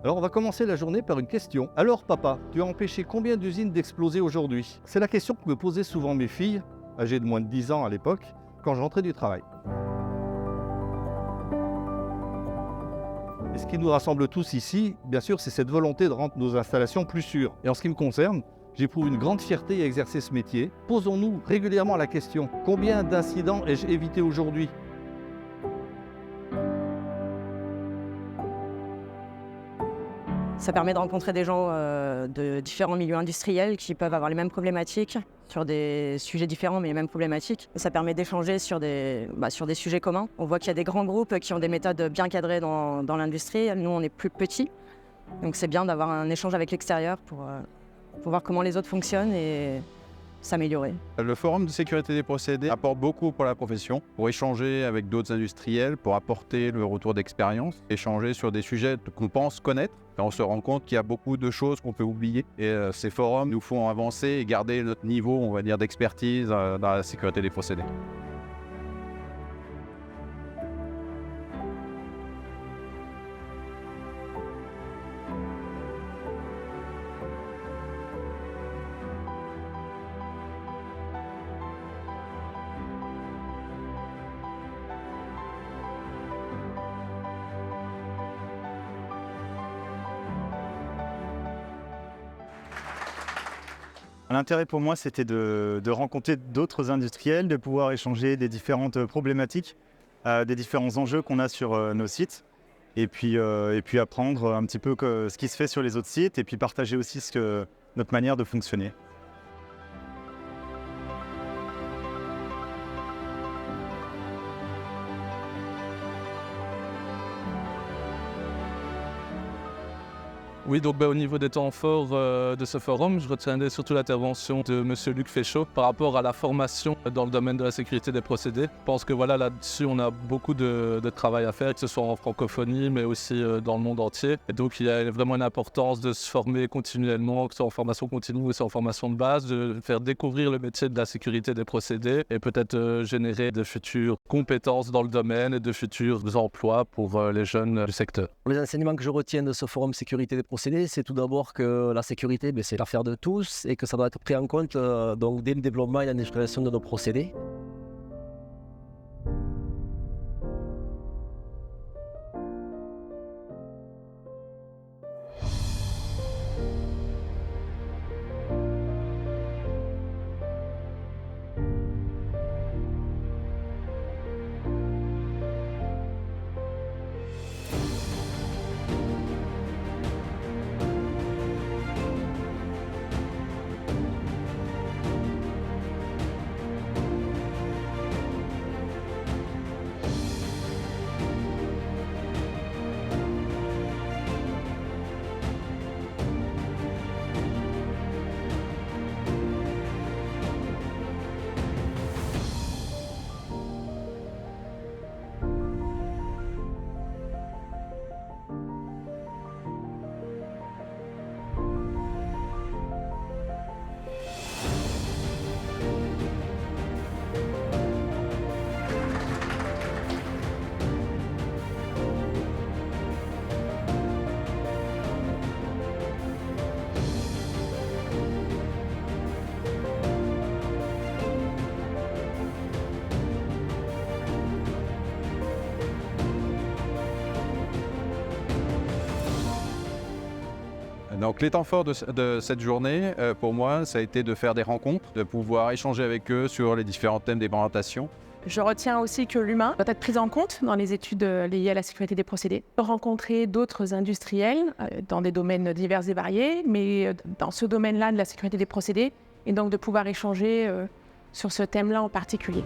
Alors on va commencer la journée par une question. Alors papa, tu as empêché combien d'usines d'exploser aujourd'hui? C'est la question que me posaient souvent mes filles, âgées de moins de 10 ans à l'époque, quand je rentrais du travail. Et ce qui nous rassemble tous ici, bien sûr, c'est cette volonté de rendre nos installations plus sûres. Et en ce qui me concerne, j'éprouve une grande fierté à exercer ce métier. Posons-nous régulièrement la question, combien d'incidents ai-je évité aujourd'hui? Ça permet de rencontrer des gens de différents milieux industriels qui peuvent avoir les mêmes problématiques, sur des sujets différents mais les mêmes problématiques. Et ça permet d'échanger sur des sujets communs. On voit qu'il y a des grands groupes qui ont des méthodes bien cadrées dans l'industrie. Nous, on est plus petits. Donc c'est bien d'avoir un échange avec l'extérieur pour voir comment les autres fonctionnent et s'améliorer. Le forum de sécurité des procédés apporte beaucoup pour la profession, pour échanger avec d'autres industriels, pour apporter le retour d'expérience, échanger sur des sujets qu'on pense connaître. Et on se rend compte qu'il y a beaucoup de choses qu'on peut oublier. Et ces forums nous font avancer et garder notre niveau, on va dire, d'expertise dans la sécurité des procédés. L'intérêt pour moi, c'était de rencontrer d'autres industriels, de pouvoir échanger des différentes problématiques, des différents enjeux qu'on a sur nos sites, et puis apprendre un petit peu ce qui se fait sur les autres sites, et puis partager aussi notre manière de fonctionner. Oui, donc au niveau des temps forts de ce forum, je retiendrai surtout l'intervention de M. Luc Féchaud par rapport à la formation dans le domaine de la sécurité des procédés. Je pense que là-dessus, on a beaucoup de travail à faire, que ce soit en francophonie, mais aussi dans le monde entier. Et donc, il y a vraiment une importance de se former continuellement, que ce soit en formation continue ou en formation de base, de faire découvrir le métier de la sécurité des procédés et peut-être générer de futures compétences dans le domaine et de futurs emplois pour les jeunes du secteur. Les enseignements que je retiens de ce forum sécurité des procédés, c'est tout d'abord que la sécurité, c'est l'affaire de tous et que ça doit être pris en compte donc dès le développement et l'industrialisation de nos procédés. Donc les temps forts de cette journée, pour moi, ça a été de faire des rencontres, de pouvoir échanger avec eux sur les différents thèmes des présentations. Je retiens aussi que l'humain doit être pris en compte dans les études liées à la sécurité des procédés. Rencontrer d'autres industriels dans des domaines divers et variés, mais dans ce domaine-là de la sécurité des procédés, et donc de pouvoir échanger sur ce thème-là en particulier.